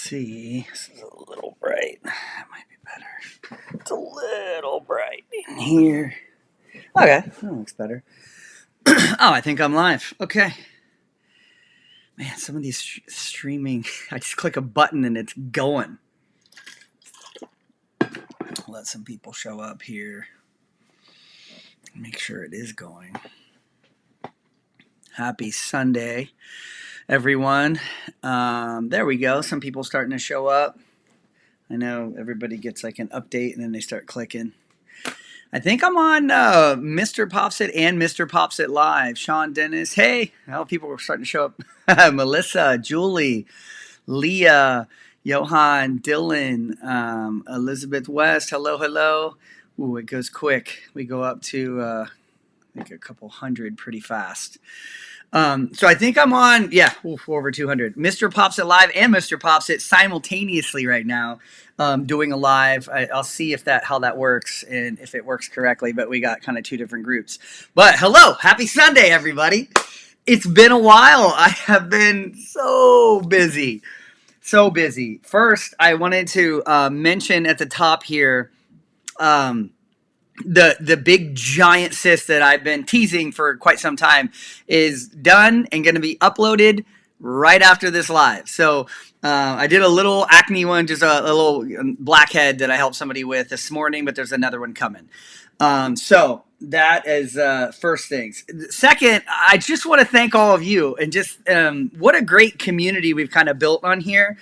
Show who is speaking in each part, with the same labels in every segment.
Speaker 1: see. This is a little bright. That might be better. It's a little bright in here. Okay, that looks better. Oh, I think I'm live. Okay. Man, some of these streaming, I just click a button and it's going. Let some people show up here. Make sure it is going. Happy Sunday, everyone. There we go. Some people starting to show up. I know everybody gets like an update and then they start clicking. I think I'm on Mr. Popsit and Mr. Popsit Live. Sean Dennis. Hey, well, people are starting to show up. Melissa, Julie, Leah, Johan, Dylan, Elizabeth West. Hello, hello. Ooh, it goes quick. We go up to, I think, a couple hundred pretty fast. So I think I'm on, over 200. Mr. Popsit Live and Mr. Popsit simultaneously right now, doing a live. I'll see if how that works and if it works correctly, but we got kind of two different groups. But hello, happy Sunday, everybody. It's been a while. I have been so busy. First, I wanted to mention at the top here, the big giant cyst that I've been teasing for quite some time is done and going to be uploaded right after this live. So I did a little acne one, just a little blackhead that I helped somebody with this morning, but there's another one coming. So that is first things. Second, I just want to thank all of you and just what a great community we've kind of built on here.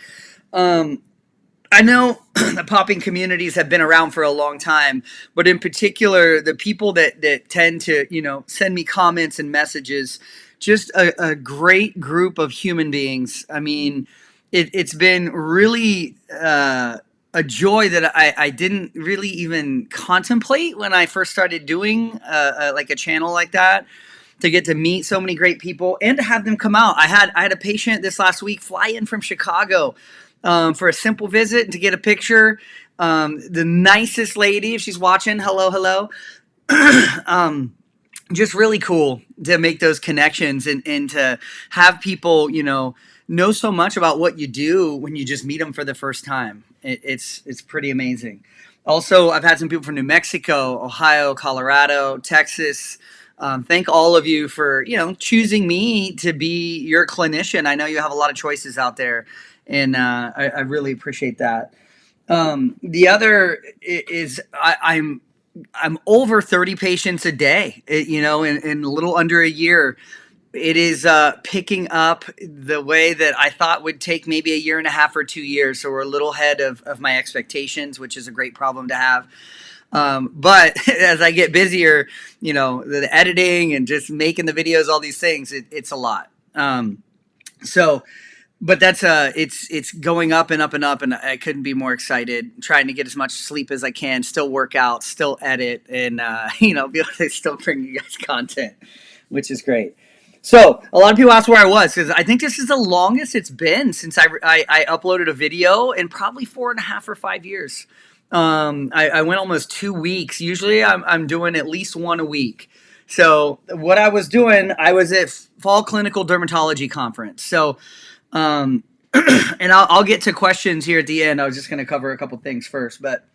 Speaker 1: I know the popping communities have been around for a long time, but in particular, the people that tend to, send me comments and messages, just a great group of human beings. I mean, it's been really a joy that I didn't really even contemplate when I first started doing like a channel like that, to get to meet so many great people and to have them come out. I had a patient this last week fly in from Chicago for a simple visit and to get a picture. The nicest lady, if she's watching, hello. Just really cool to make those connections and to have people, know so much about what you do when you just meet them for the first time. It's pretty amazing. Also, I've had some people from New Mexico, Ohio, Colorado, Texas. Thank all of you for, choosing me to be your clinician. I know you have a lot of choices out there, and I really appreciate that. The other is I'm over 30 patients a day, in a little under a year. It is picking up the way that I thought would take maybe a year and a half or 2 years. So we're a little ahead of my expectations, which is a great problem to have. But as I get busier, the editing and just making the videos, all these things, it's a lot. But that's it's going up and up and up, and I couldn't be more excited. Trying to get as much sleep as I can, still work out, still edit, and be able to still bring you guys content, which is great. So a lot of people ask where I was, because I think this is the longest it's been since I uploaded a video in probably 4.5 or 5 years. I went almost 2 weeks. Usually I'm doing at least one a week. So what I was doing, I was at Fall Clinical Dermatology Conference. So, and I'll get to questions here at the end. I was just going to cover a couple things first, but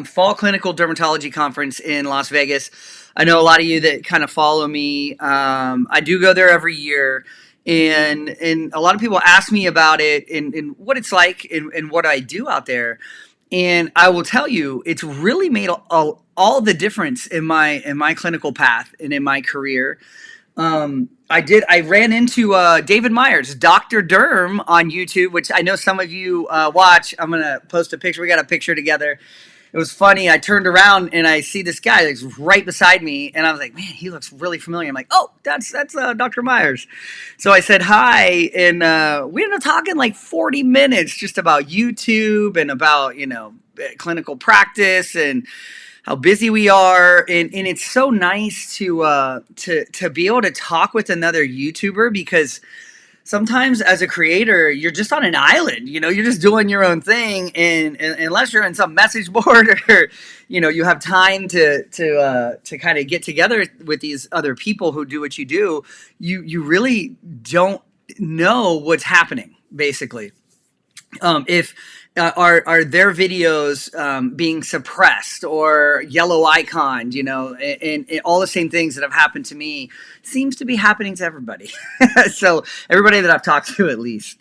Speaker 1: Fall Clinical Dermatology Conference in Las Vegas. I know a lot of you that kind of follow me. I do go there every year, and a lot of people ask me about it and what it's like and what I do out there. And I will tell you, it's really made all the difference in my clinical path and in my career. I ran into David Myers, Dr. Derm on YouTube, which I know some of you watch. I'm going to post a picture. We got a picture together. It was funny. I turned around and I see this guy that's right beside me, and I was like, man, he looks really familiar. I'm like, oh, that's Dr. Myers. So I said hi, and we ended up talking like 40 minutes just about YouTube and about, clinical practice and how busy we are. And it's so nice to be able to talk with another YouTuber, because sometimes as a creator, you're just on an island, you're just doing your own thing. And unless you're in some message board or, you have time to kind of get together with these other people who do what you do, you really don't know what's happening, basically. If are their videos being suppressed or yellow iconed, and all the same things that have happened to me seems to be happening to everybody. So everybody that I've talked to, at least.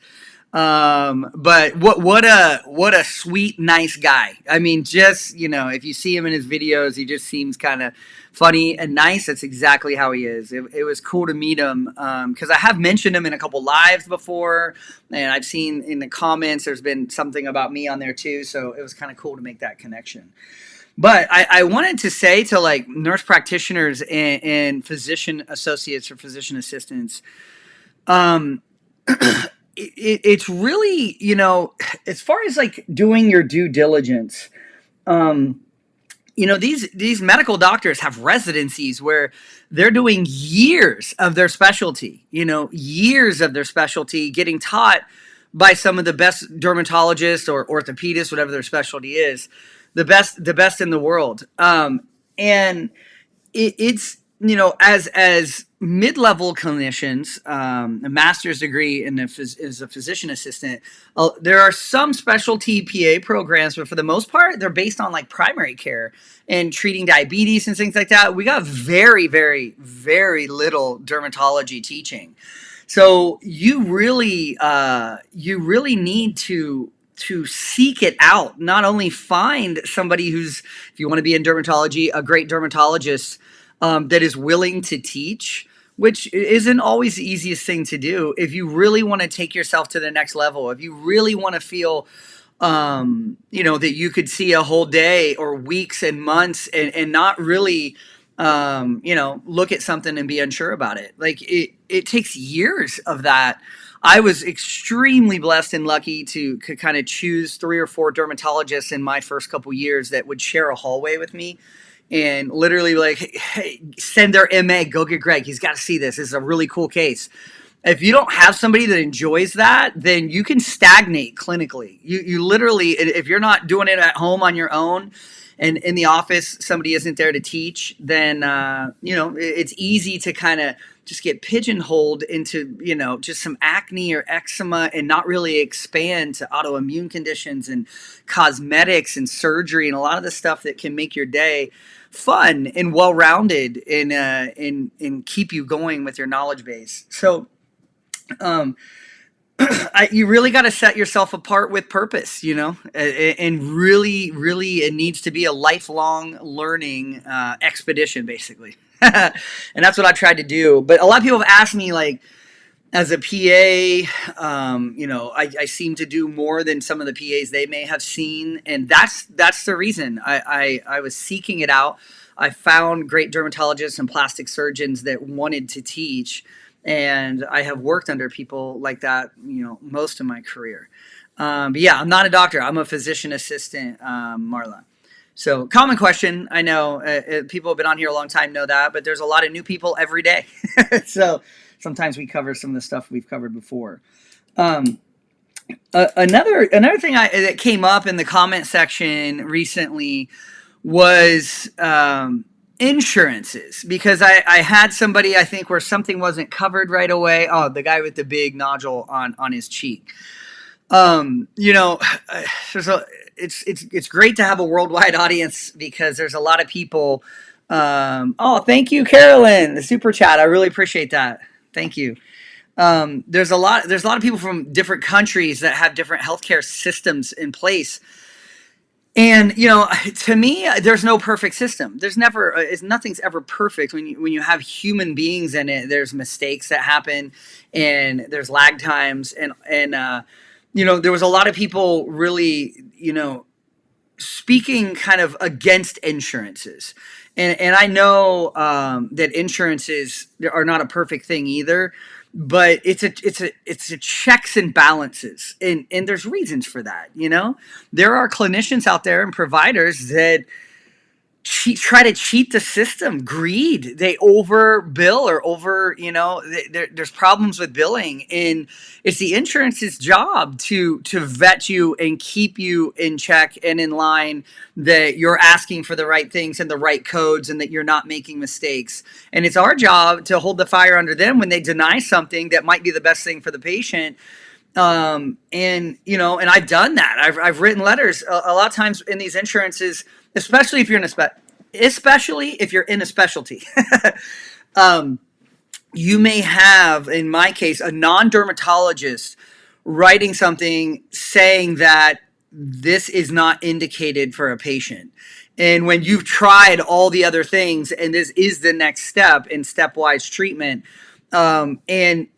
Speaker 1: But what a sweet, nice guy. I mean, just, if you see him in his videos, he just seems kind of funny and nice. That's exactly how he is. It was cool to meet him, because I have mentioned him in a couple lives before, and I've seen in the comments there's been something about me on there too. So it was kind of cool to make that connection. But I wanted to say to like nurse practitioners and physician associates or physician assistants, um, it's really, as far as like doing your due diligence, um, these medical doctors have residencies where they're doing years of their specialty, years of their specialty, getting taught by some of the best dermatologists or orthopedists, whatever their specialty is, the best in the world. And it's, as mid-level clinicians, a master's degree as a physician assistant, there are some specialty PA programs, but for the most part they're based on like primary care and treating diabetes and things like that. We got very, very, very little dermatology teaching. So you really need to seek it out. Not only find somebody who's, if you want to be in dermatology, a great dermatologist, that is willing to teach, which isn't always the easiest thing to do. If you really want to take yourself to the next level, if you really want to feel, that you could see a whole day or weeks and months and not really, look at something and be unsure about it. Like it takes years of that. I was extremely blessed and lucky to kind of choose 3 or 4 dermatologists in my first couple years that would share a hallway with me and literally like, hey, send their MA, go get Greg. He's got to see this. This is a really cool case. If you don't have somebody that enjoys that, then you can stagnate clinically. You literally, if you're not doing it at home on your own and in the office, somebody isn't there to teach, then, it's easy to kind of just get pigeonholed into, just some acne or eczema and not really expand to autoimmune conditions and cosmetics and surgery and a lot of the stuff that can make your day fun and well-rounded and keep you going with your knowledge base. So, you really got to set yourself apart with purpose, and really, really, it needs to be a lifelong learning expedition, basically. And that's what I tried to do. But a lot of people have asked me, like, as a PA, I seem to do more than some of the PAs they may have seen, and that's the reason I was seeking it out. I found great dermatologists and plastic surgeons that wanted to teach, and I have worked under people like that, most of my career. But yeah, I'm not a doctor. I'm a physician assistant, Marla. So common question. I know people have been on here a long time know that, but there's a lot of new people every day. So sometimes we cover some of the stuff we've covered before. Another thing that came up in the comment section recently was insurances, because I had somebody, I think, where something wasn't covered right away. Oh, the guy with the big nodule on his cheek. It's great to have a worldwide audience because there's a lot of people. Oh, thank you, Carolyn, the super chat. I really appreciate that. Thank you. There's a lot of people from different countries that have different healthcare systems in place. And, to me, there's no perfect system. There's never, nothing's ever perfect. When you have human beings in it, there's mistakes that happen and there's lag times. And there was a lot of people really, speaking kind of against insurances. And I know that insurances are not a perfect thing either, but it's a checks and balances, and there's reasons for that. There are clinicians out there and providers that try to cheat the system. Greed. They overbill or there's problems with billing, and it's the insurance's job to vet you and keep you in check and in line, that you're asking for the right things and the right codes and that you're not making mistakes. And it's our job to hold the fire under them when they deny something that might be the best thing for the patient, And and I've done that. I've written letters a lot of times in these insurances, especially if you're in especially if you're in a specialty. um, you may have, in my case, a non-dermatologist writing something saying that this is not indicated for a patient. And when you've tried all the other things, and this is the next step in stepwise treatment, and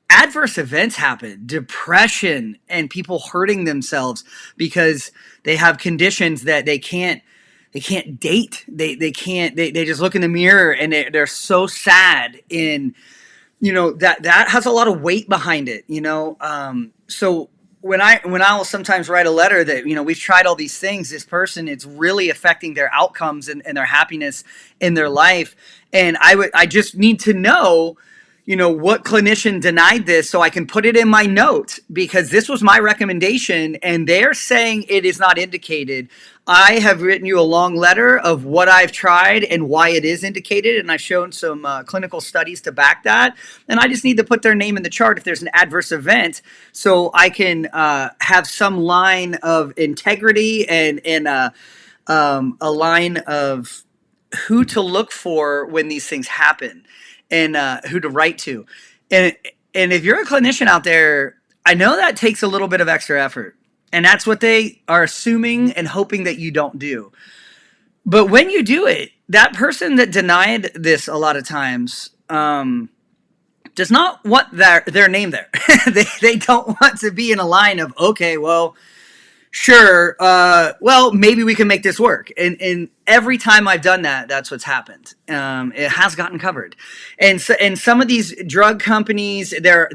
Speaker 1: adverse events happen, depression, and people hurting themselves because they have conditions that they can't date. They can't. They just look in the mirror and they're so sad. And that has a lot of weight behind it. So when I will sometimes write a letter that we've tried all these things, this person, it's really affecting their outcomes and their happiness in their life, and I just need to know what clinician denied this so I can put it in my note, because this was my recommendation and they're saying it is not indicated. I have written you a long letter of what I've tried and why it is indicated, and I've shown some clinical studies to back that. And I just need to put their name in the chart if there's an adverse event, so I can have some line of integrity and a line of who to look for when these things happen, and who to write to. And and if you're a clinician out there, I know that takes a little bit of extra effort. And that's what they are assuming and hoping that you don't do. But when you do it, that person that denied this a lot of times does not want their name there. They don't want to be in a line of, okay, well, sure, well, maybe we can make this work. And every time I've done that, that's what's happened. It has gotten covered. And some of these drug companies, there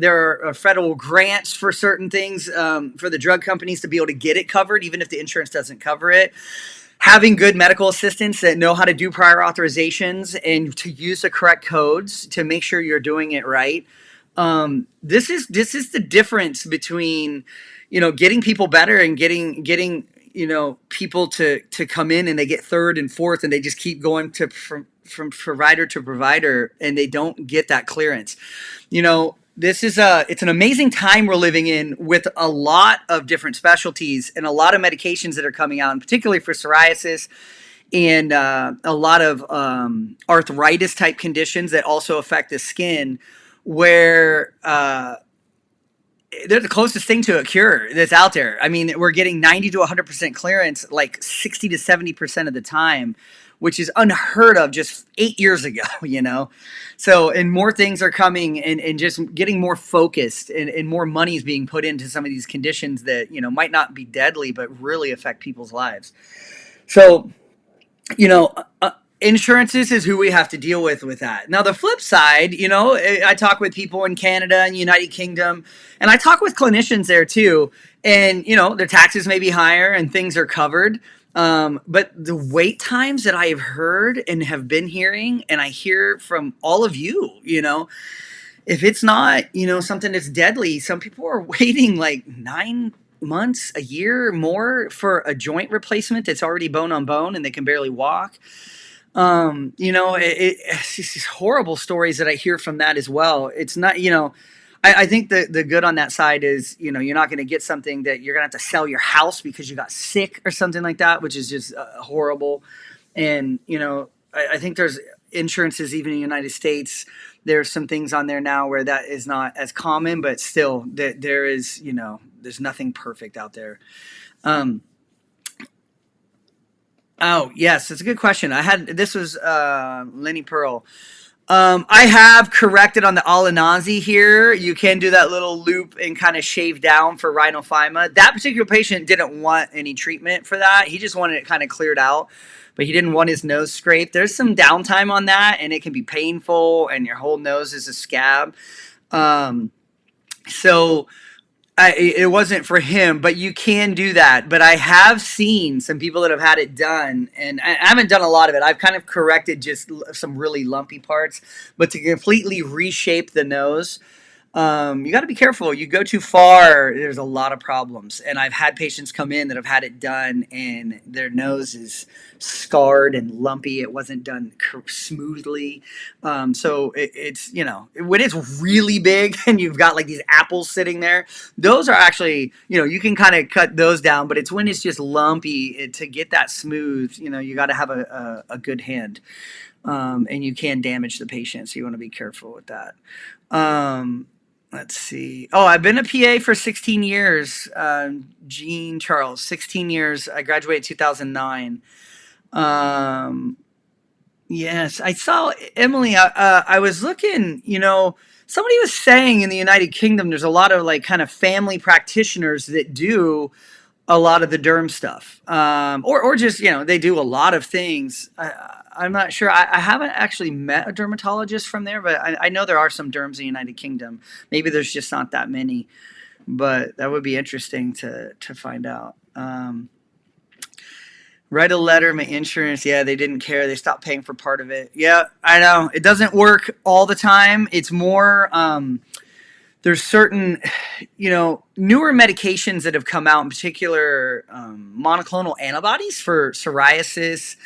Speaker 1: are federal grants for certain things, for the drug companies to be able to get it covered, even if the insurance doesn't cover it. Having good medical assistants that know how to do prior authorizations and to use the correct codes to make sure you're doing it right. This is the difference between getting people better and getting people to come in and they get third and fourth and they just keep going from provider to provider and they don't get that clearance. It's an amazing time we're living in, with a lot of different specialties and a lot of medications that are coming out, and particularly for psoriasis and a lot of arthritis type conditions that also affect the skin, where they're the closest thing to a cure that's out there. I mean, we're getting 90 to 100% clearance, like 60 to 70% of the time, which is unheard of just 8 years ago, So, and more things are coming, and just getting more focused, and more money is being put into some of these conditions that, might not be deadly, but really affect people's lives. So, you know, insurances is who we have to deal with that. Now, the flip side, I talk with people in Canada and United Kingdom, and I talk with clinicians there too. And, their taxes may be higher and things are covered. But the wait times that I've heard and have been hearing, and I hear from all of you, if it's not, something that's deadly, some people are waiting like 9 months, a year more for a joint replacement that's already bone on bone and they can barely walk. It's just these horrible stories that I hear from that as well. It's not, I think the good on that side is, you're not going to get something that you're going to have to sell your house because you got sick or something like that, which is just horrible. And, I think there's insurances, even in the United States, there's some things on there now where that is not as common, but still there is, there's nothing perfect out there. Oh, yes, that's a good question. This was Lenny Pearl. I have corrected on the Alanazi here. You can do that little loop and kind of shave down for rhinophyma. That particular patient didn't want any treatment for that. He just wanted it kind of cleared out, but he didn't want his nose scraped. There's some downtime on that, and it can be painful, and your whole nose is a scab. So it wasn't for him, but you can do that. But I have seen some people that have had it done, and I haven't done a lot of it. I've kind of corrected just some really lumpy parts, but to completely reshape the nose, You got to be careful. You go too far, there's a lot of problems. And I've had patients come in that have had it done, and their nose is scarred and lumpy. It wasn't done smoothly. So it's, when it's really big and you've got like these apples sitting there, those are actually, you can kind of cut those down. But it's when it's just lumpy, to get that smooth, you got to have a good hand. And you can damage the patient. So you want to be careful with that. Let's see. Oh, I've been a PA for 16 years. Jean Charles, 16 years. I graduated 2009. Yes, I saw Emily. I was looking, somebody was saying in the United Kingdom, there's a lot of like kind of family practitioners that do a lot of the derm stuff, or just they do a lot of things. I'm not sure. I haven't actually met a dermatologist from there, but I know there are some derms in the United Kingdom. Maybe there's just not that many, but that would be interesting to find out. Write a letter, my insurance. Yeah, they didn't care. They stopped paying for part of it. Yeah, I know. It doesn't work all the time. It's more. There's certain, newer medications that have come out, in particular monoclonal antibodies for psoriasis,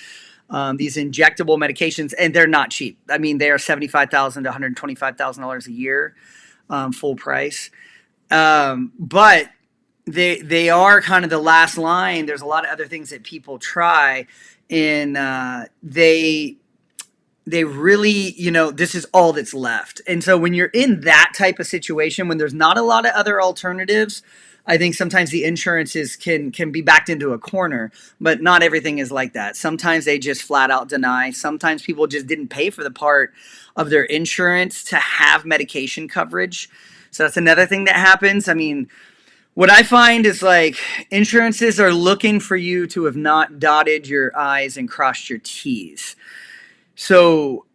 Speaker 1: these injectable medications, and they're not cheap. I mean, they are $75,000 to $125,000 a year, full price. But they are kind of the last line. There's a lot of other things that people try, and they really, this is all that's left. And so when you're in that type of situation, when there's not a lot of other alternatives, I think sometimes the insurances can be backed into a corner, but not everything is like that. Sometimes they just flat out deny. Sometimes people just didn't pay for the part of their insurance to have medication coverage. So that's another thing that happens. I mean, what I find is like insurances are looking for you to have not dotted your I's and crossed your T's. So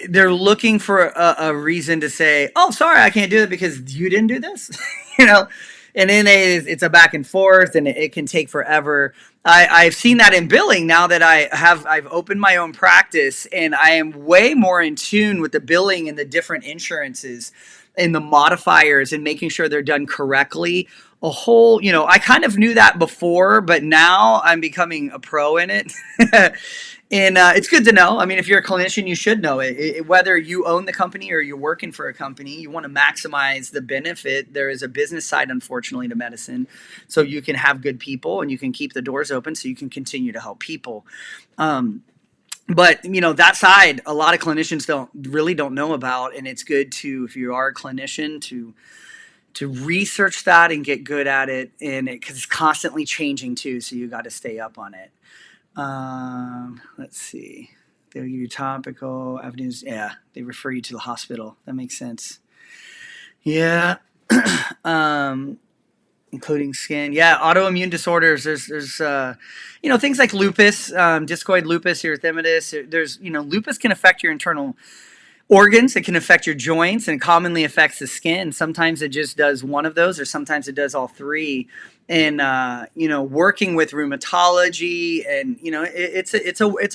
Speaker 1: they're looking for a reason to say, oh, sorry, I can't do it because you didn't do this, and then it's a back and forth, and it can take forever. I've seen that in billing now that I've opened my own practice, and I am way more in tune with the billing and the different insurances and the modifiers and making sure they're done correctly. I kind of knew that before, but now I'm becoming a pro in it. And it's good to know. I mean, if you're a clinician, you should know it. Whether you own the company or you're working for a company, you want to maximize the benefit. There is a business side, unfortunately, to medicine. So you can have good people and you can keep the doors open so you can continue to help people. But that side, a lot of clinicians don't know about, and it's good to, if you are a clinician, to research that and get good at it, and because it's constantly changing too, so you got to stay up on it. Let's see. They'll give you topical avenues. Yeah, they refer you to the hospital. That makes sense. Yeah. Including skin. Yeah, autoimmune disorders. There's things like lupus, discoid lupus, erythematous. There's, lupus can affect your internal organs. It can affect your joints, and it commonly affects the skin. Sometimes it just does one of those, or sometimes it does all three. And working with rheumatology, and it's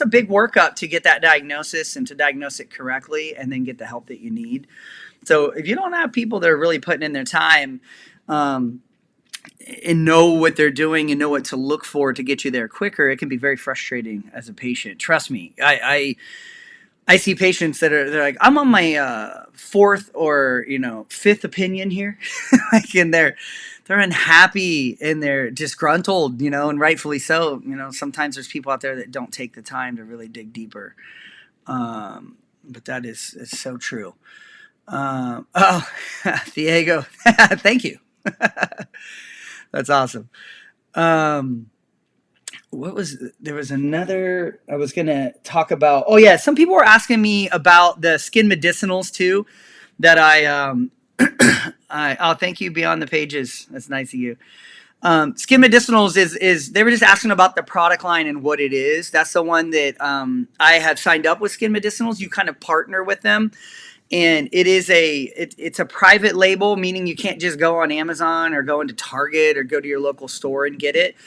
Speaker 1: a big workup to get that diagnosis and to diagnose it correctly, and then get the help that you need. So if you don't have people that are really putting in their time, and know what they're doing and know what to look for to get you there quicker, it can be very frustrating as a patient. Trust me, I see patients they're like, I'm on my fourth or fifth opinion here, and they're unhappy and they're disgruntled, and rightfully so. Sometimes there's people out there that don't take the time to really dig deeper, but that is so true. Diego, thank you. That's awesome. There was another I was going to talk about. Oh yeah. Some people were asking me about the skin medicinals too, that thank you, Beyond the Pages. That's nice of you. Skin medicinals is they were just asking about the product line and what it is. That's the one that I have signed up with. Skin medicinals. You kind of partner with them. And it's a private label, meaning you can't just go on Amazon or go into Target or go to your local store and get it.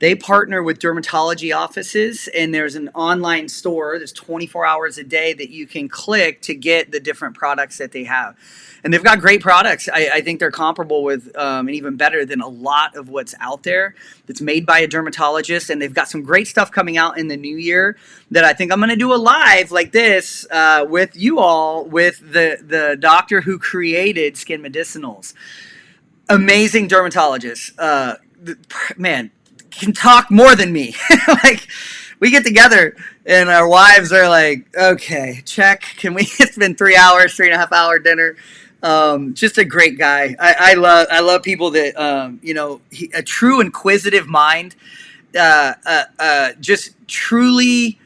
Speaker 1: They partner with dermatology offices, and there's an online store that's 24 hours a day that you can click to get the different products that they have. And they've got great products. I think they're comparable with, and even better than a lot of what's out there that's made by a dermatologist. And they've got some great stuff coming out in the new year that I think I'm going to do a live like this with you all, with the doctor who created Skin Medicinals. Amazing dermatologist. Man, can talk more than me. Like, we get together and our wives are like, okay, check. Can we? It's been 3 hours, 3.5 hour dinner. Just a great guy. I love people that, a true inquisitive mind, just truly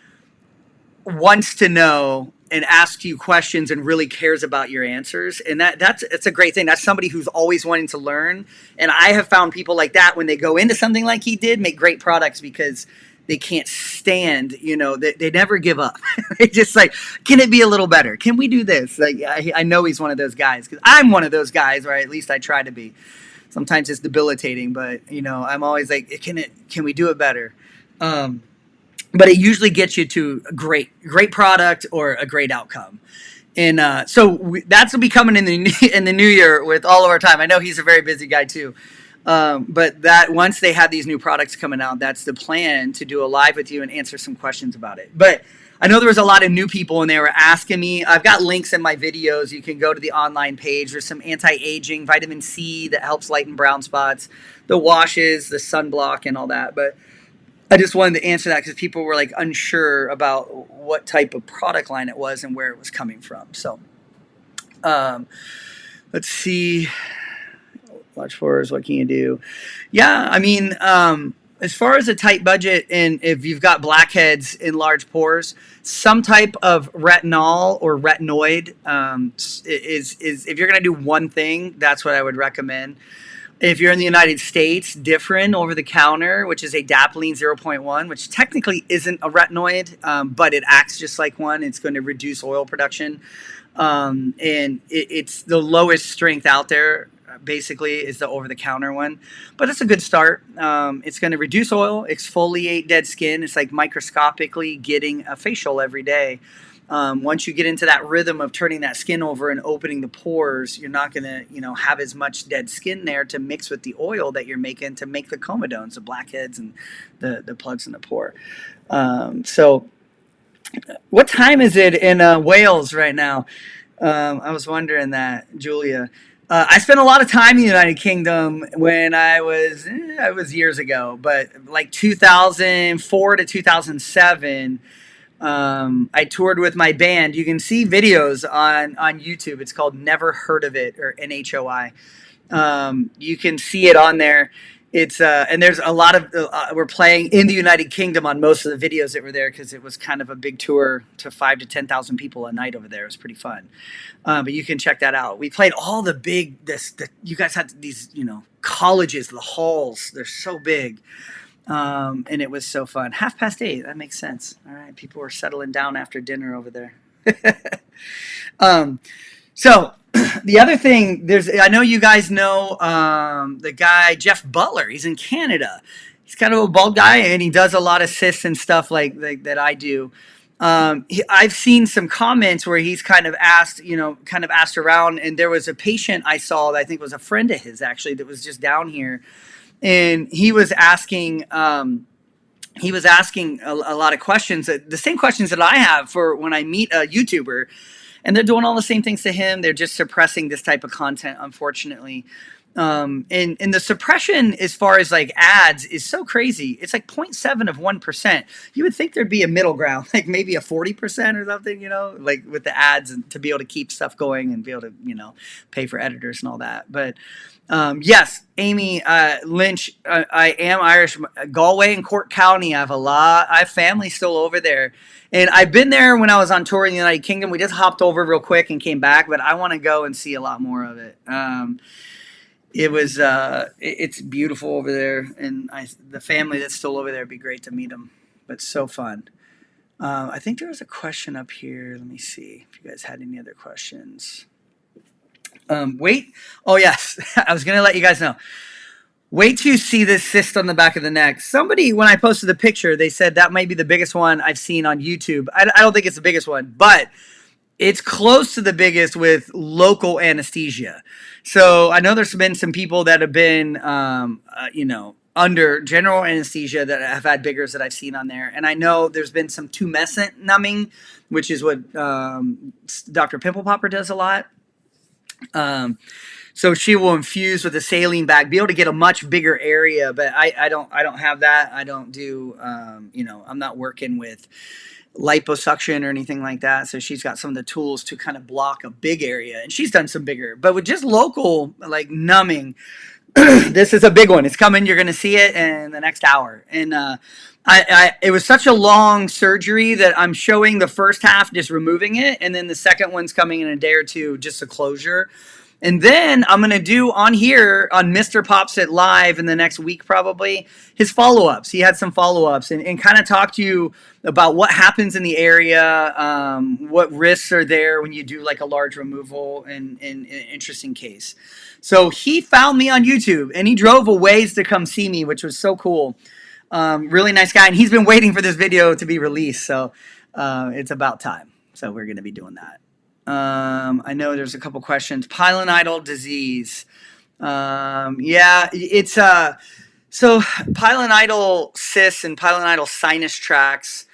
Speaker 1: wants to know and asks you questions and really cares about your answers. And it's a great thing. That's somebody who's always wanting to learn. And I have found people like that, when they go into something like he did, make great products because they can't stand, they never give up. They just like, can it be a little better? Can we do this? Like, I know he's one of those guys, because I'm one of those guys, or at least I try to be. Sometimes it's debilitating, but I'm always like, can we do it better? But it usually gets you to a great product or a great outcome. And that's will be coming in the new year with all of our time. I know he's a very busy guy too. But that once they have these new products coming out, that's the plan, to do a live with you and answer some questions about it. But I know there was a lot of new people, and they were asking me. I've got links in my videos. You can go to the online page. There's some anti-aging, vitamin C that helps lighten brown spots, the washes, the sunblock, and all that. But I just wanted to answer that because people were like unsure about what type of product line it was and where it was coming from. So let's see. Watch forwards. What can you do? Yeah, I mean, as far as a tight budget, and if you've got blackheads in large pores, some type of retinol or retinoid is if you're going to do one thing, that's what I would recommend. If you're in the United States, Differin over the counter, which is a Dapolene 0.1, which technically isn't a retinoid, but it acts just like one. It's going to reduce oil production. And it's the lowest strength out there, basically, is the over the counter one. But it's a good start. It's going to reduce oil, exfoliate dead skin. It's like microscopically getting a facial every day. Once you get into that rhythm of turning that skin over and opening the pores, you're not going to, have as much dead skin there to mix with the oil that you're making to make the comedones, the blackheads, and the plugs in the pore. So what time is it in Wales right now? I was wondering that, Julia. I spent a lot of time in the United Kingdom when I was years ago, but like 2004 to 2007. I toured with my band. You can see videos on YouTube. It's called Never Heard of It, or NHOI. You can see it on there. It's and there's a lot of we're playing in the United Kingdom on most of the videos that were there, because it was kind of a big tour to 5,000 to 10,000 people a night over there. It was pretty fun. But you can check that out. We played all the big you guys had these colleges, the halls. They're so big. And it was so fun. 8:30. That makes sense. All right. People were settling down after dinner over there. So the other thing, I know you guys know the guy, Jeff Butler. He's in Canada. He's kind of a bald guy, and he does a lot of cysts and stuff like that I do. I've seen some comments where he's kind of asked around, and there was a patient I saw that I think was a friend of his, actually, that was just down here. And he was asking a lot of questions, the same questions that I have for when I meet a YouTuber, and they're doing all the same things to him. They're just suppressing this type of content, unfortunately. And the suppression, as far as like ads, is so crazy. It's like 0.7 of 1%. You would think there'd be a middle ground, like maybe a 40% or something, like with the ads, and to be able to keep stuff going and be able to, pay for editors and all that. But yes, Amy Lynch, I am Irish. Galway and Cork County, I have family still over there. And I've been there when I was on tour in the United Kingdom. We just hopped over real quick and came back, but I want to go and see a lot more of it. It's beautiful over there, and the family that's still over there, it'd be great to meet them. But so fun. I think there was a question up here. Let me see if you guys had any other questions. Wait. Oh, yes. I was going to let you guys know. Wait till you see this cyst on the back of the neck. Somebody, when I posted the picture, they said that might be the biggest one I've seen on YouTube. I don't think it's the biggest one, but it's close to the biggest with local anesthesia. So I know there's been some people that have been, under general anesthesia that have had biggers that I've seen on there. And I know there's been some tumescent numbing, which is what Dr. Pimple Popper does a lot. So she will infuse with a saline bag, be able to get a much bigger area, but I don't have that. I don't do, I'm not working with liposuction or anything like that. So she's got some of the tools to kind of block a big area, and she's done some bigger, but with just local like numbing, this is a big one. It's coming. You're going to see it in the next hour. And it was such a long surgery that I'm showing the first half just removing it, and then the second one's coming in a day or two, just a closure. And then I'm going to do on here on Mr. Pops It Live in the next week, probably, his follow-ups. He had some follow-ups and kind of talk to you about what happens in the area, what risks are there when you do like a large removal in an interesting case. So he found me on YouTube and he drove a ways to come see me, which was so cool. Really nice guy. And he's been waiting for this video to be released. So it's about time. So we're going to be doing that. I know there's a couple questions. Pilonidal disease. Yeah, it's so pilonidal cysts and pilonidal sinus tracts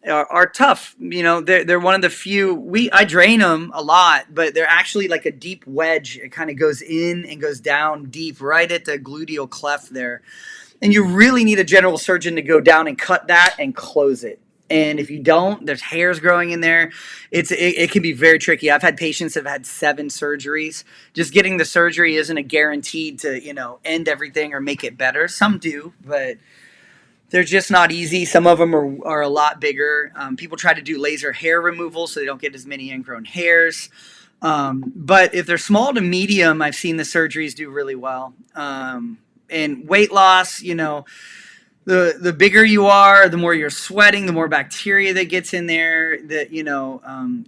Speaker 1: are tough. You know, they're one of the few. I drain them a lot, but they're actually like a deep wedge. It kind of goes in and goes down deep, right at the gluteal cleft there. And you really need a general surgeon to go down and cut that and close it. And if you don't, there's hairs growing in there. It can be very tricky. I've had patients that have had 7 surgeries. Just getting the surgery isn't a guaranteed to, end everything or make it better. Some do, but they're just not easy. Some of them are a lot bigger. People try to do laser hair removal so they don't get as many ingrown hairs. But if they're small to medium, I've seen the surgeries do really well. And weight loss, the bigger you are, the more you're sweating, the more bacteria that gets in there.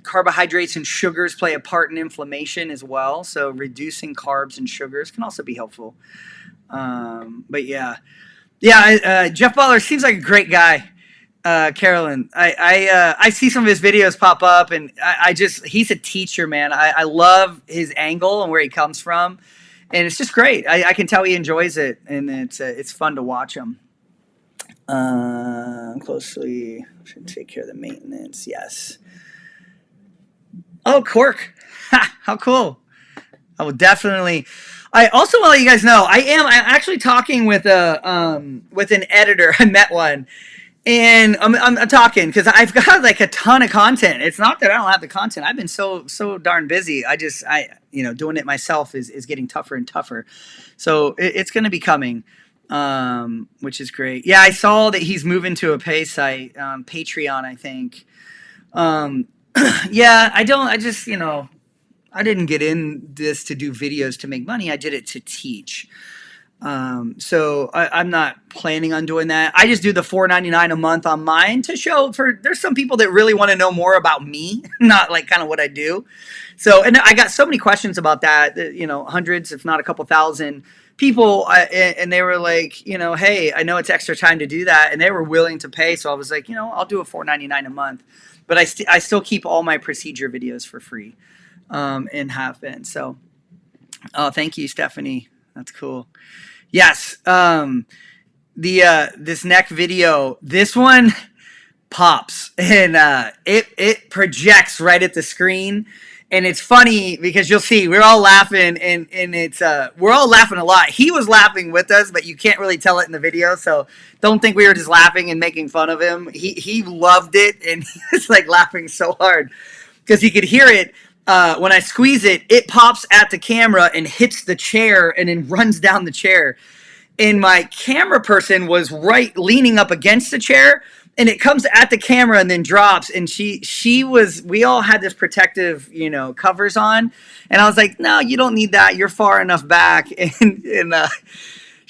Speaker 1: Carbohydrates and sugars play a part in inflammation as well. So reducing carbs and sugars can also be helpful. But yeah, Jeff Butler seems like a great guy. Carolyn, I see some of his videos pop up, and he's a teacher, man. I love his angle and where he comes from, and it's just great. I can tell he enjoys it, and it's fun to watch him. Closely should take care of the maintenance. Yes. Oh, cork. Ha, how cool. I will definitely. I also want to let you guys know I'm actually talking with an editor. I met one, and I'm talking because I've got like a ton of content. It's not that I don't have the content. I've been so darn busy. Doing it myself is getting tougher and tougher. So it's going to be coming. Which is great. Yeah, I saw that he's moving to a pay site, Patreon, I think. Yeah, I didn't get in this to do videos to make money. I did it to teach. So I'm not planning on doing that. I just do the $4.99 a month on mine to show there's some people that really want to know more about me, not like kind of what I do. So, and I got so many questions about that, hundreds, if not a couple thousand people, and they were like, hey, I know it's extra time to do that, and they were willing to pay. So I was like, I'll do a $4.99 a month, but I still keep all my procedure videos for free, and have been. So, thank you, Stephanie. That's cool. Yes, this neck video, this one pops, and it projects right at the screen. And it's funny because you'll see we're all laughing, and it's we're all laughing a lot. He was laughing with us, but you can't really tell it in the video. So don't think we were just laughing and making fun of him. He loved it, and he was like laughing so hard because he could hear it. When I squeeze it, it pops at the camera and hits the chair and then runs down the chair. And my camera person was leaning up against the chair, and it comes at the camera and then drops. And we all had this protective, covers on. And I was like, no, you don't need that. You're far enough back. And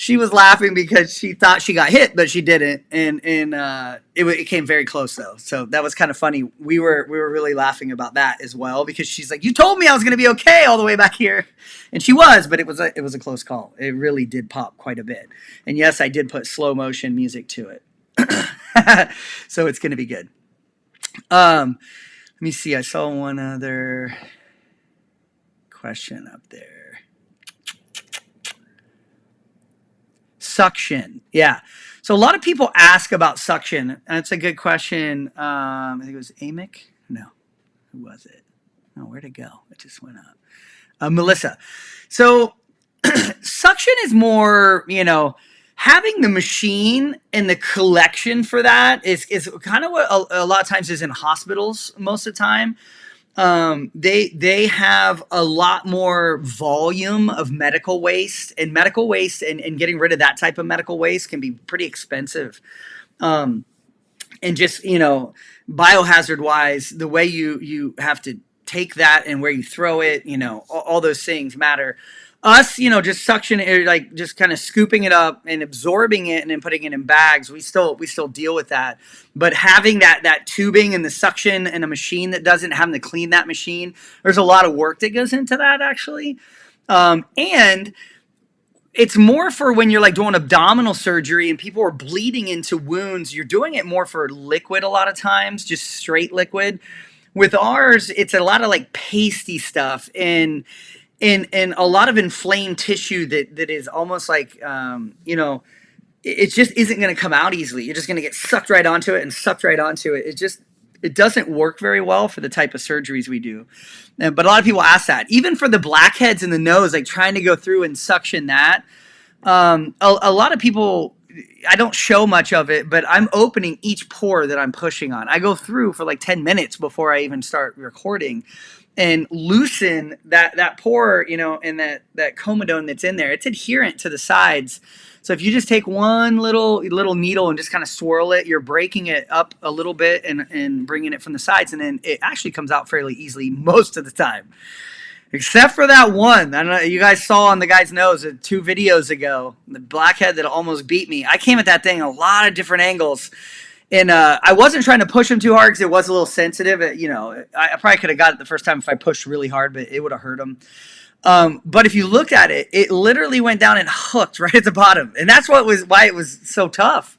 Speaker 1: she was laughing because she thought she got hit, but she didn't, and it came very close though. So that was kind of funny. We were really laughing about that as well because she's like, "You told me I was going to be okay all the way back here," and she was, but it was a close call. It really did pop quite a bit, and yes, I did put slow motion music to it, so it's going to be good. Let me see. I saw one other question up there. Suction. Yeah. So a lot of people ask about suction. That's a good question. I think it was Amic. No. Who was it? Oh, where'd it go? It just went up. Melissa. So suction is more, having the machine and the collection for that is kind of what a lot of times is in hospitals most of the time. They have a lot more volume of medical waste, and and getting rid of that type of medical waste can be pretty expensive. Um, and just, biohazard wise, the way you have to take that and where you throw it, all those things matter. Us, just suction, like just kind of scooping it up and absorbing it and then putting it in bags. We still deal with that, but having that tubing and the suction and a machine that doesn't, having to clean that machine, there's a lot of work that goes into that actually. And it's more for when you're like doing abdominal surgery and people are bleeding into wounds. You're doing it more for liquid a lot of times, just straight liquid. With ours, it's a lot of like pasty stuff and a lot of inflamed tissue that is almost like it just isn't going to come out easily. You're just going to get sucked right onto it and sucked right onto it. It doesn't work very well for the type of surgeries we do. But a lot of people ask that. Even for the blackheads in the nose, like trying to go through and suction that. A lot of people, I don't show much of it, but I'm opening each pore that I'm pushing on. I go through for like 10 minutes before I even start recording and loosen that pore, and that comedone that's in there. It's adherent to the sides. So if you just take one little needle and just kind of swirl it, you're breaking it up a little bit and bringing it from the sides, and then it actually comes out fairly easily most of the time. Except for that one. I don't know, you guys saw on the guy's nose 2 videos ago, the blackhead that almost beat me. I came at that thing a lot of different angles. And I wasn't trying to push him too hard because it was a little sensitive. I probably could have got it the first time if I pushed really hard, but it would have hurt him. But if you looked at it, it literally went down and hooked right at the bottom. And that's why it was so tough.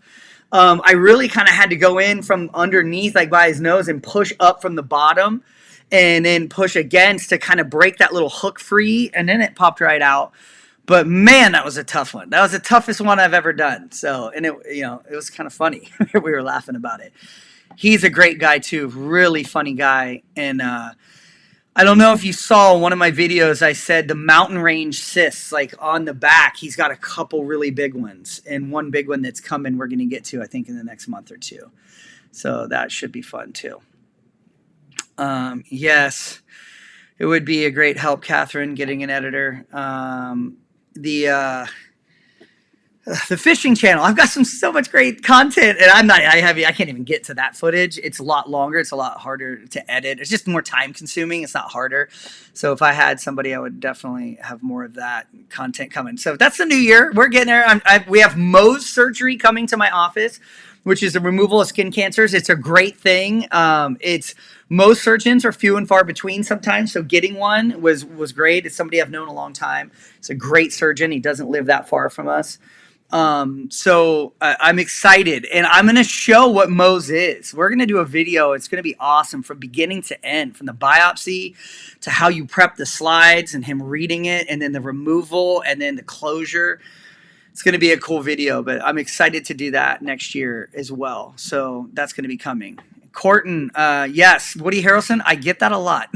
Speaker 1: I really kind of had to go in from underneath, like by his nose, and push up from the bottom and then push against to kind of break that little hook free. And then it popped right out. But man, that was a tough one. That was the toughest one I've ever done. So, and it was kind of funny. We were laughing about it. He's a great guy too. Really funny guy. And, I don't know if you saw one of my videos, I said the mountain range cysts, like on the back, he's got a couple really big ones and one big one that's coming we're going to get to, I think, in the next month or two. So that should be fun too. Yes, it would be a great help, Catherine, getting an editor. The fishing channel, I've got so much great content, and I can't even get to that footage. It's a lot longer. It's a lot harder to edit. It's just more time consuming. It's not harder. So if I had somebody, I would definitely have more of that content coming. So that's the new year. We're getting there. We have Mohs surgery coming to my office, which is the removal of skin cancers. It's a great thing. Most surgeons are few and far between sometimes, so getting one was great. It's somebody I've known a long time. It's a great surgeon. He doesn't live that far from us. So I'm excited, and I'm going to show what Mohs is. We're going to do a video. It's going to be awesome from beginning to end, from the biopsy to how you prep the slides and him reading it, and then the removal and then the closure. It's going to be a cool video, but I'm excited to do that next year as well. So that's going to be coming. Corton, yes, Woody Harrelson, I get that a lot.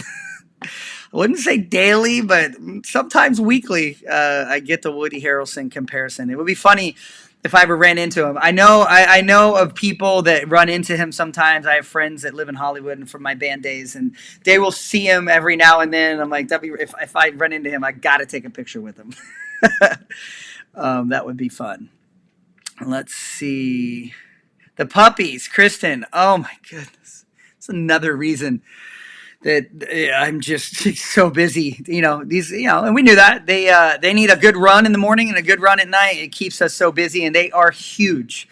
Speaker 1: I wouldn't say daily, but sometimes weekly, I get the Woody Harrelson comparison. It would be funny if I ever ran into him. I know of people that run into him sometimes. I have friends that live in Hollywood and from my band days, and they will see him every now and then. I'm like, if I run into him, I got to take a picture with him. That would be fun. Let's see. The puppies, Kristen. Oh my goodness. It's another reason that I'm just so busy. And we knew that they need a good run in the morning and a good run at night. It keeps us so busy, and they are huge.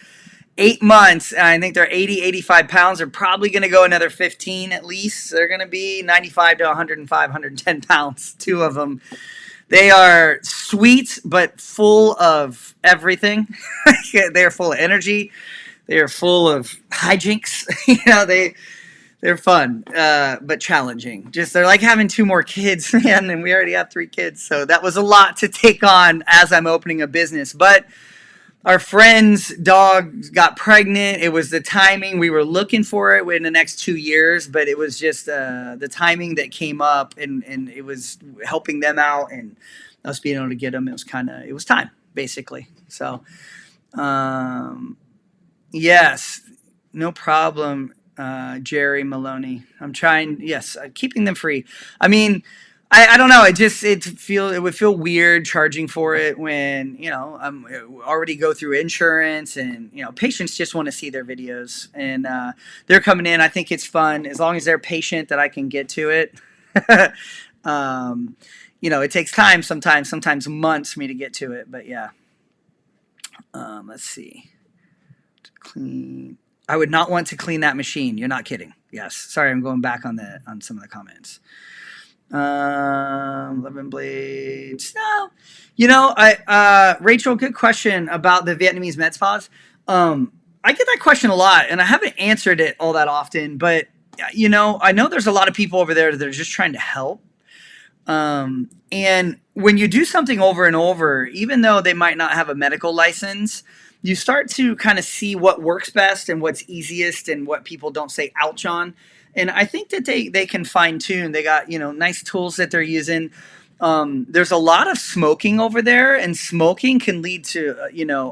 Speaker 1: 8 months, and I think they're 80, 85 pounds. They're probably going to go another 15 at least. They're going to be 95 to 105, 110 pounds, two of them. They are sweet, but full of everything. They're full of energy. They are full of hijinks. They're fun, but challenging. Just they're like having two more kids, man, and we already have three kids. So that was a lot to take on as I'm opening a business. But our friend's dog got pregnant. It was the timing. We were looking for it in the next 2 years, but it was just the timing that came up, and it was helping them out and us being able to get them. It was time, basically. So, yes, no problem. Jerry Maloney. I'm trying. Yes, keeping them free. I mean, I don't know. It would feel weird charging for it when I'm already go through insurance, and patients just want to see their videos, and they're coming in. I think it's fun as long as they're patient that I can get to it. It takes time sometimes months for me to get to it, but yeah. Let's see. Clean. I would not want to clean that machine. You're not kidding. Yes. Sorry, I'm going back on some of the comments. 11 blades. No. Rachel, good question about the Vietnamese med spas. I get that question a lot, and I haven't answered it all that often, but I know there's a lot of people over there that are just trying to help. And when you do something over and over, even though they might not have a medical license, you start to kind of see what works best and what's easiest and what people don't say ouch on. And I think that they can fine tune. They got, nice tools that they're using. There's a lot of smoking over there, and smoking can lead to,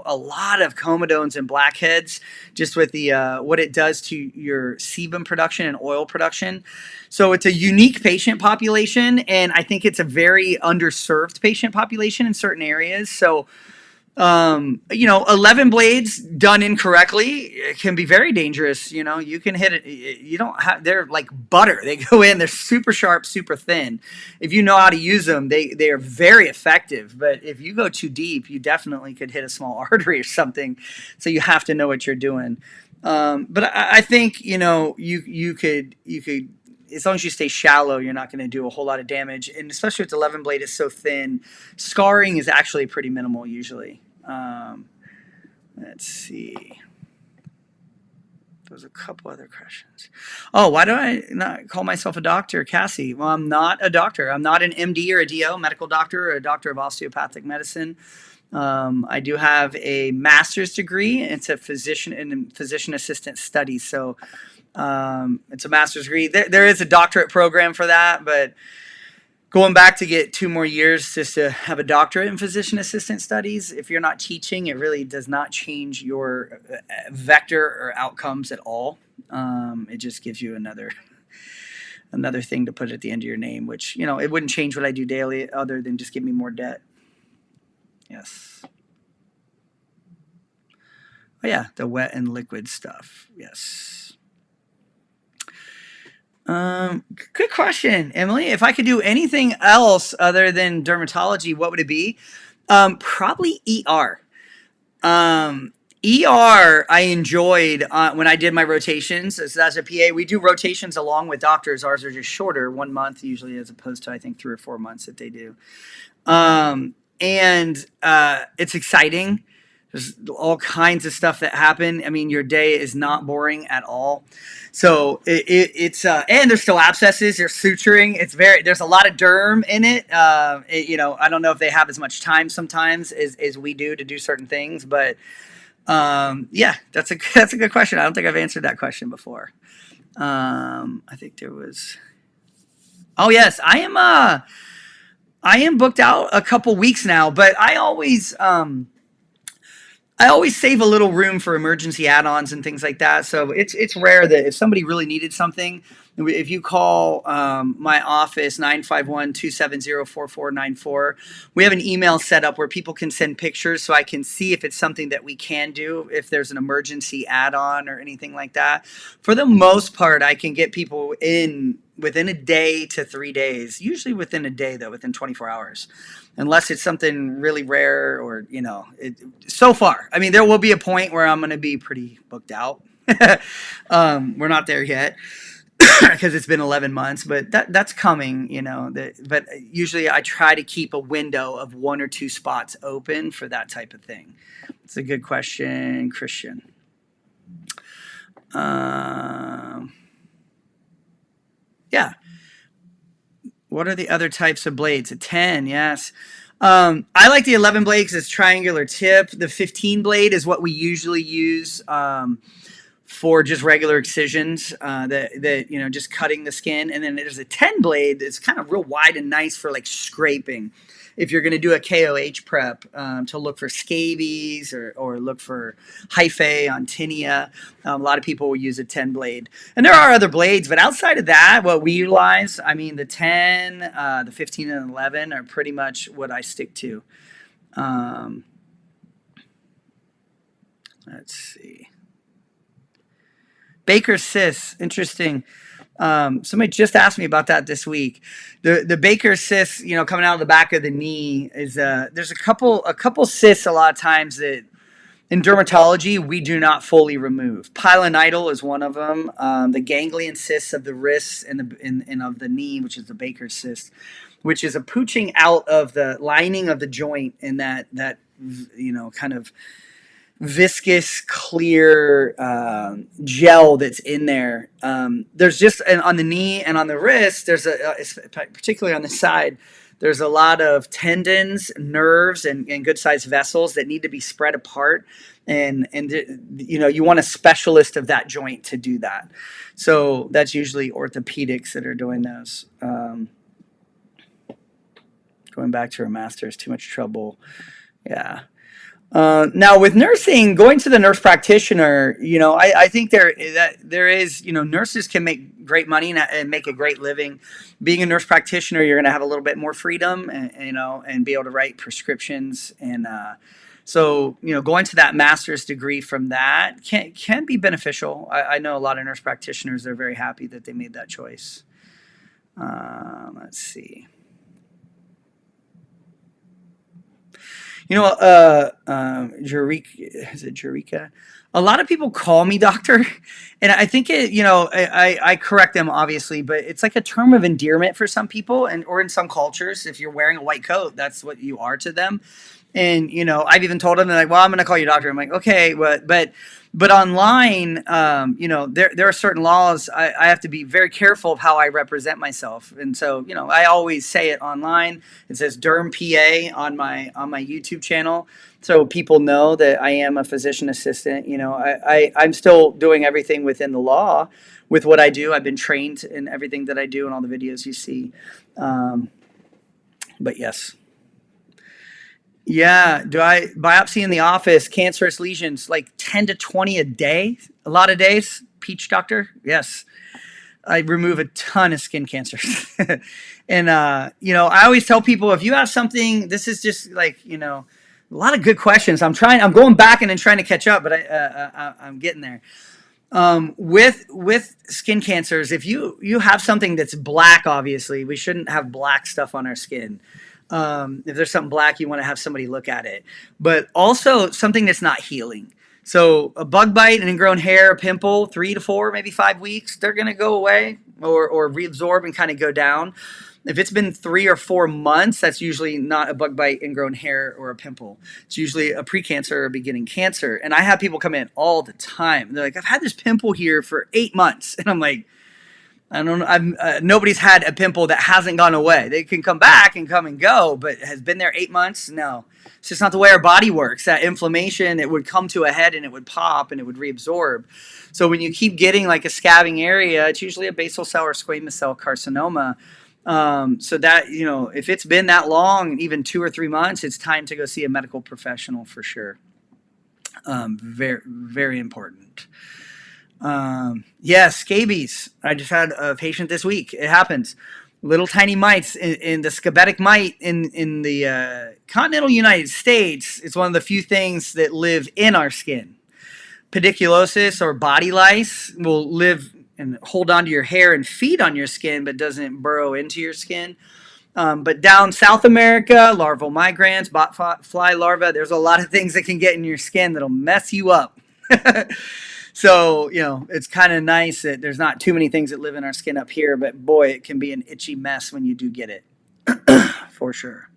Speaker 1: a lot of comedones and blackheads just with the what it does to your sebum production and oil production. So it's a unique patient population, and I think it's a very underserved patient population in certain areas. So 11 blades done incorrectly can be very dangerous. You can hit it. They're like butter. They go in, they're super sharp, super thin. If you know how to use them, they are very effective. But if you go too deep, you definitely could hit a small artery or something. So you have to know what you're doing. But I think, you could, as long as you stay shallow, you're not going to do a whole lot of damage. And especially with the 11 blade is so thin, scarring is actually pretty minimal usually. Let's see. There's a couple other questions. Oh, why do I not call myself a doctor, Cassie? Well, I'm not a doctor. I'm not an MD or a DO, medical doctor, or a doctor of osteopathic medicine. I do have a master's degree. It's a physician assistant studies. So it's a master's degree. There is a doctorate program for that, but going back to get 2 more years just to have a doctorate in physician assistant studies, if you're not teaching, it really does not change your vector or outcomes at all. It just gives you another thing to put at the end of your name, which, it wouldn't change what I do daily other than just give me more debt. Yes. Oh, yeah, the wet and liquid stuff. Yes. Good question, Emily. If I could do anything else other than dermatology, what would it be? Probably ER. ER, I enjoyed when I did my rotations. As a PA, we do rotations along with doctors. Ours are just shorter, 1 month usually, as opposed to, I think, 3 or 4 months that they do. And it's exciting. There's all kinds of stuff that happen. I mean, your day is not boring at all. So it's and there's still abscesses. There's suturing. There's a lot of derm in it. I don't know if they have as much time sometimes as we do to do certain things, but yeah, that's a good question. I don't think I've answered that question before. I think there was. Oh yes, I am booked out a couple weeks now, but I always save a little room for emergency add-ons and things like that. So it's rare that if somebody really needed something, If you call my office, 951-270-4494, we have an email set up where people can send pictures so I can see if it's something that we can do, if there's an emergency add-on or anything like that. For the most part, I can get people in within a day to 3 days, usually within a day, though, within 24 hours. Unless it's something really rare or, so far. I mean, there will be a point where I'm going to be pretty booked out. We're not there yet because it's been 11 months, but that's coming, but usually I try to keep a window of 1 or 2 spots open for that type of thing. It's a good question, Christian. Yeah. What are the other types of blades? A 10, yes. I like the 11 blade because it's triangular tip. The 15 blade is what we usually use for just regular excisions, that just cutting the skin. And then there's a 10 blade that's kind of real wide and nice for like scraping. If you're going to do a KOH prep, to look for scabies or look for hyphae on tinea, a lot of people will use a 10 blade. And there are other blades, but outside of that, what we utilize, I mean, the 10, the 15, and 11 are pretty much what I stick to. Let's see. Baker cysts, interesting. Somebody just asked me about that this week. The Baker cysts, coming out of the back of the knee is there's a couple cysts a lot of times that in dermatology we do not fully remove. Pilonidal is one of them. The ganglion cysts of the wrists and of the knee, which is the Baker cyst, which is a pooching out of the lining of the joint in that kind of viscous, clear gel that's in there. There's just, and on the knee and on the wrist, there's particularly on the side, there's a lot of tendons, nerves, and good sized vessels that need to be spread apart. And you want a specialist of that joint to do that. So that's usually orthopedics that are doing those. Going back to our master's, too much trouble. Yeah. Now with nursing, going to the nurse practitioner, I think there is, nurses can make great money and make a great living. Being a nurse practitioner, you're going to have a little bit more freedom and be able to write prescriptions. And, so, going to that master's degree from that can be beneficial. I know a lot of nurse practitioners are very happy that they made that choice. Let's see. Jerica? A lot of people call me doctor, and I think I correct them obviously, but it's like a term of endearment for some people, or in some cultures, if you're wearing a white coat, that's what you are to them. And I've even told them, they're like, "Well, I'm going to call you doctor." I'm like, "Okay," but online, there are certain laws. I have to be very careful of how I represent myself, and so I always say it online. It says Derm PA on my YouTube channel, so people know that I am a physician assistant. I'm still doing everything within the law with what I do. I've been trained in everything that I do and all the videos you see. But yes. Yeah. Do I biopsy in the office, cancerous lesions, like 10 to 20 a day? A lot of days? Peach doctor? Yes. I remove a ton of skin cancers. And, I always tell people, if you have something, this is just like, a lot of good questions. I'm going back and then trying to catch up, but I'm getting there. With skin cancers, if you have something that's black, obviously, we shouldn't have black stuff on our skin. If there's something black, you want to have somebody look at it, but also something that's not healing. So a bug bite, an ingrown hair, a pimple, 3 to 4, maybe 5 weeks, they're going to go away or reabsorb and kind of go down. If it's been 3 or 4 months, that's usually not a bug bite, ingrown hair, or a pimple. It's usually a precancer or a beginning cancer. And I have people come in all the time. They're like, "I've had this pimple here for 8 months." And I'm like, I don't know. Nobody's had a pimple that hasn't gone away. They can come back and come and go, but has been there 8 months? No. It's just not the way our body works. That inflammation, it would come to a head and it would pop and it would reabsorb. So when you keep getting like a scabbing area, it's usually a basal cell or squamous cell carcinoma. So that, if it's been that long, even 2 or 3 months, it's time to go see a medical professional for sure. Very, very important. Yeah, scabies. I just had a patient this week. It happens. Little tiny mites in the scabetic mite in the continental United States. It's one of the few things that live in our skin. Pediculosis or body lice will live and hold onto your hair and feed on your skin, but doesn't burrow into your skin. But down South America, larval migrants, bot fly larvae, there's a lot of things that can get in your skin that'll mess you up. So, it's kind of nice that there's not too many things that live in our skin up here, but boy, it can be an itchy mess when you do get it. For sure.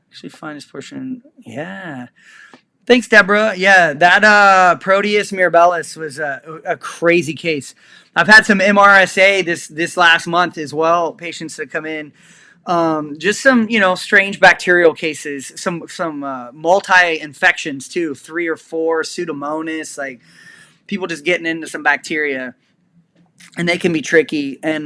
Speaker 1: Actually, finest portion. Yeah. Thanks, Deborah. Yeah, that Proteus mirabilis was a crazy case. I've had some MRSA this last month as well. Patients that come in, just some strange bacterial cases, some multi infections too, 3 or 4 Pseudomonas, like people just getting into some bacteria. And they can be tricky, and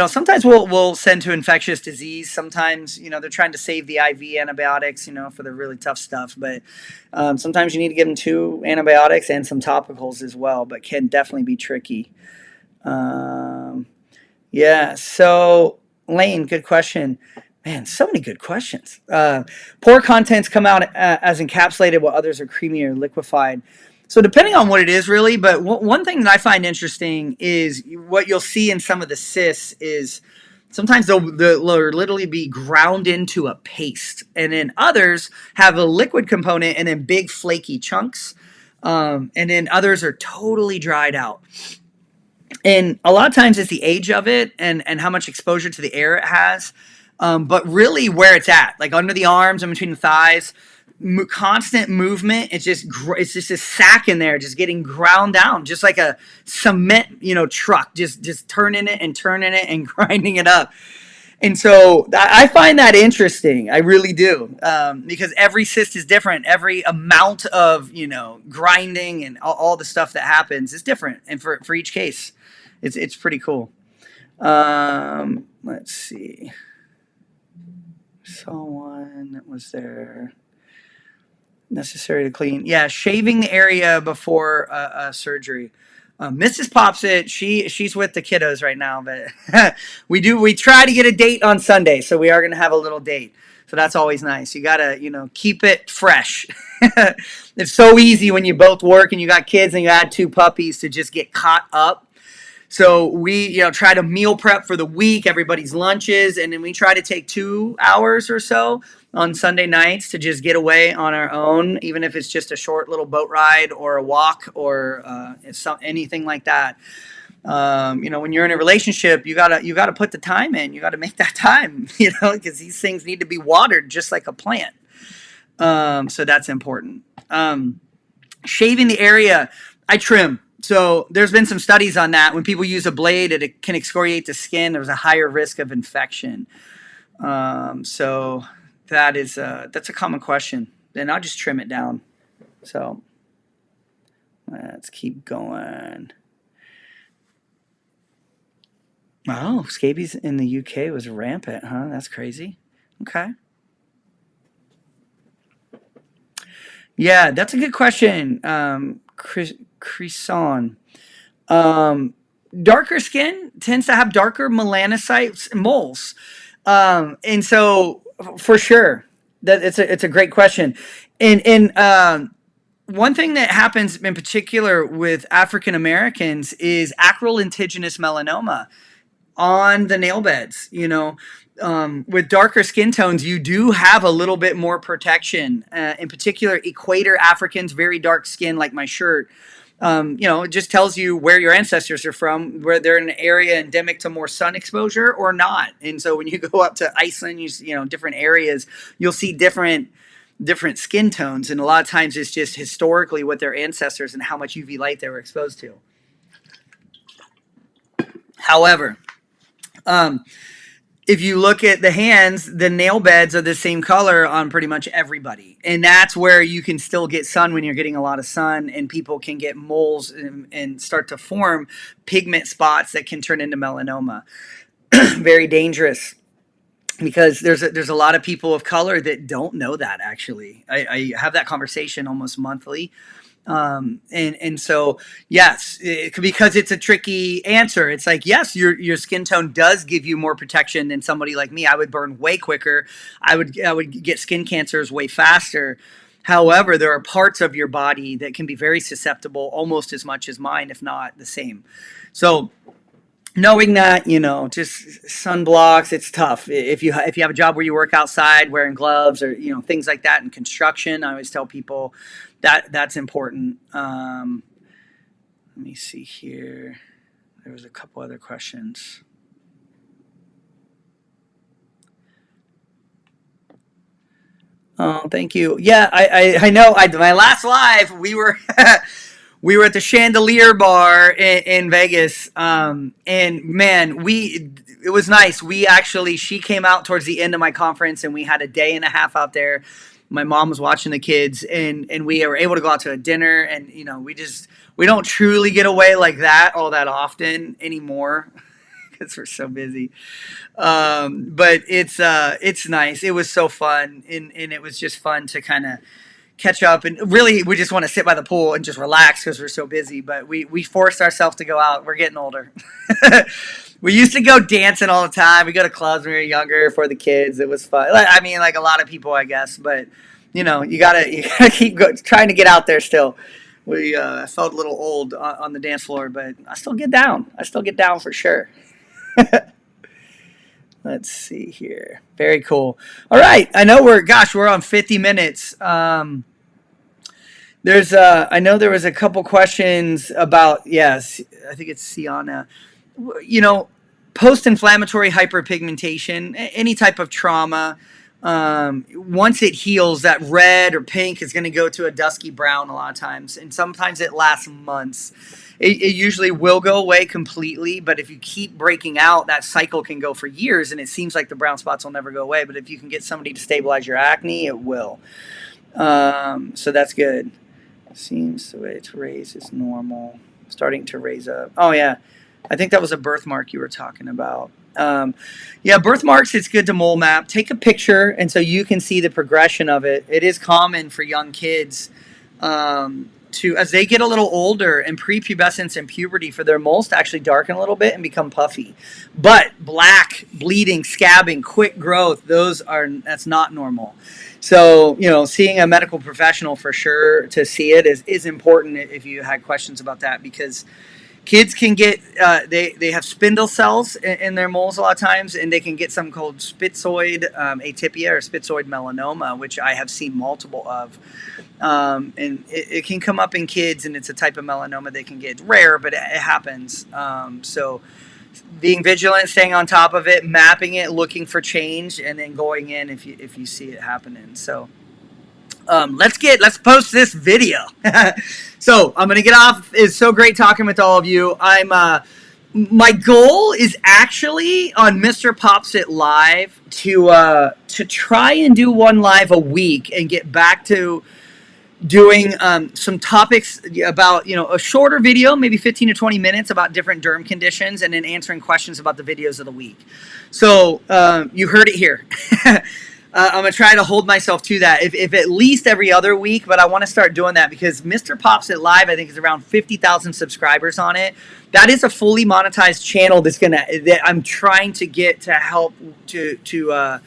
Speaker 1: sometimes we'll send to infectious disease. Sometimes they're trying to save the IV antibiotics, for the really tough stuff. But sometimes you need to give them 2 antibiotics and some topicals as well. But can definitely be tricky. Yeah. So Lane, good question. Man, so many good questions. Pore contents come out as encapsulated, while others are creamy or liquefied. So depending on what it is, really, but one thing that I find interesting is what you'll see in some of the cysts is sometimes they'll literally be ground into a paste, and then others have a liquid component and then big flaky chunks, and then others are totally dried out. And a lot of times it's the age of it and how much exposure to the air it has, but really where it's at, like under the arms and between the thighs. Constant movement. It's just a sack in there, just getting ground down, just like a cement, truck, just turning it and grinding it up. And so I find that interesting. I really do, because every cyst is different. Every amount of grinding and all the stuff that happens is different, and for each case, it's pretty cool. Let's see. Someone that was there. Necessary to clean. Yeah, shaving the area before surgery. Mrs. Pops it. She's with the kiddos right now, but we try to get a date on Sunday, so we are gonna have a little date. So that's always nice. You gotta keep it fresh. It's so easy when you both work and you got kids and you add 2 puppies to just get caught up. So we, try to meal prep for the week, everybody's lunches, and then we try to take 2 hours or so on Sunday nights to just get away on our own, even if it's just a short little boat ride or a walk or anything like that. When you're in a relationship, you gotta put the time in. You gotta make that time, because these things need to be watered just like a plant. So that's important. Shaving the area, I trim. So there's been some studies on that. When people use a blade, it can excoriate the skin. There's a higher risk of infection. So that's a common question. And I'll just trim it down. So let's keep going. Oh, scabies in the UK was rampant, huh? That's crazy. Okay. Yeah, that's a good question. Cresson. Darker skin tends to have darker melanocytes and moles. And so for sure, that it's a great question. And one thing that happens in particular with African Americans is acral lentiginous melanoma on the nail beds. With darker skin tones, you do have a little bit more protection. In particular, Equator Africans, very dark skin, like my shirt. It just tells you where your ancestors are from, where they're in an area endemic to more sun exposure or not. And so when you go up to Iceland, different areas, you'll see different skin tones. And a lot of times it's just historically what their ancestors and how much UV light they were exposed to. However, if you look at the hands, the nail beds are the same color on pretty much everybody. And that's where you can still get sun when you're getting a lot of sun, and people can get moles and start to form pigment spots that can turn into melanoma. Very dangerous. because there's a lot of people of color that don't know that. Actually, I have that conversation almost monthly. And so yes, because it's a tricky answer. It's like, yes, your skin tone does give you more protection than somebody like me. I would burn way quicker. I would get skin cancers way faster. However, there are parts of your body that can be very susceptible, almost as much as mine, if not the same. So knowing that, just sunblocks, it's tough. If you have a job where you work outside wearing gloves, or things like that in construction, I always tell people that that's important. Let me see here. There was a couple other questions. Oh, thank you. Yeah, I know. My last live, we were we were at the Chandelier Bar in Vegas, and man, it was nice. She came out towards the end of my conference, and we had a day and a half out there. My mom was watching the kids, and we were able to go out to a dinner, and we don't truly get away like that all that often anymore because we're so busy. But it's nice. It was so fun, and it was just fun to kind of catch up, and really we just want to sit by the pool and just relax because we're so busy. But we forced ourselves to go out. We're getting older. We used to go dancing all the time. We go to clubs when we were younger for the kids. It was fun. I mean, like a lot of people, I guess. But you gotta keep trying to get out there still. I felt a little old on the dance floor, but I still get down. I still get down for sure. Let's see here. Very cool. All right. I know we're on 50 minutes. I know there was a couple questions about, yes, I think it's Sienna. You know, Post-inflammatory hyperpigmentation, any type of trauma, once it heals, that red or pink is going to go to a dusky brown a lot of times, and sometimes it lasts months. It usually will go away completely, but if you keep breaking out, that cycle can go for years, and it seems like the brown spots will never go away. But if you can get somebody to stabilize your acne, it will. So that's good. Seems the way it's raised is normal. Starting to raise up. Oh, yeah. I think that was a birthmark you were talking about. Yeah, birthmarks, it's good to mole map. Take a picture, and so you can see the progression of it. It is common for young kids as they get a little older, and prepubescence and puberty, for their moles to actually darken a little bit and become puffy. But black, bleeding, scabbing, quick growth, that's not normal. So, seeing a medical professional for sure to see it is important if you had questions about that, because kids can get, they have spindle cells in their moles a lot of times, and they can get something called spitzoid atypia or spitzoid melanoma, which I have seen multiple of. And it can come up in kids, and it's a type of melanoma they can get. It's rare, but it happens. So being vigilant, staying on top of it, mapping it, looking for change, and then going in if you see it happening. So let's post this video. So I'm gonna get off. It's so great talking with all of you. My goal is actually on Mr. Pops It Live to try and do one live a week and get back to doing some topics about, a shorter video, maybe 15 to 20 minutes, about different derm conditions, and then answering questions about the videos of the week. So you heard it here. I'm going to try to hold myself to that, if at least every other week, but I want to start doing that because Mr. Pops It Live, I think, is around 50,000 subscribers on it. That is a fully monetized channel that I'm trying to get to help to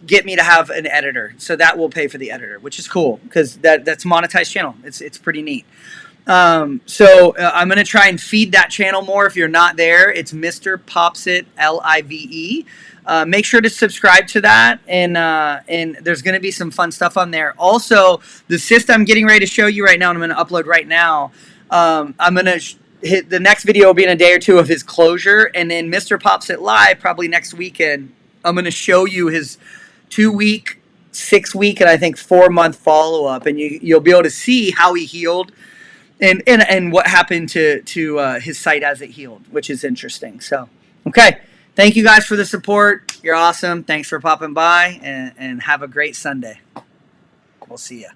Speaker 1: get me to have an editor. So that will pay for the editor, which is cool because that's a monetized channel. It's pretty neat. So I'm going to try and feed that channel more. If you're not there, it's Mr. Pops It Live. Make sure to subscribe to that, and there's going to be some fun stuff on there. Also, the cyst I'm getting ready to show you right now, and I'm going to upload right now. I'm going to hit the next video will be in a day or two of his closure, and then Mr. Pops It Live probably next weekend. I'm going to show you his 2-week, 6-week, and I think 4-month follow-up, and you'll be able to see how he healed and what happened to his site as it healed, which is interesting. So, okay. Thank you guys for the support. You're awesome. Thanks for popping by, and have a great Sunday. We'll see ya.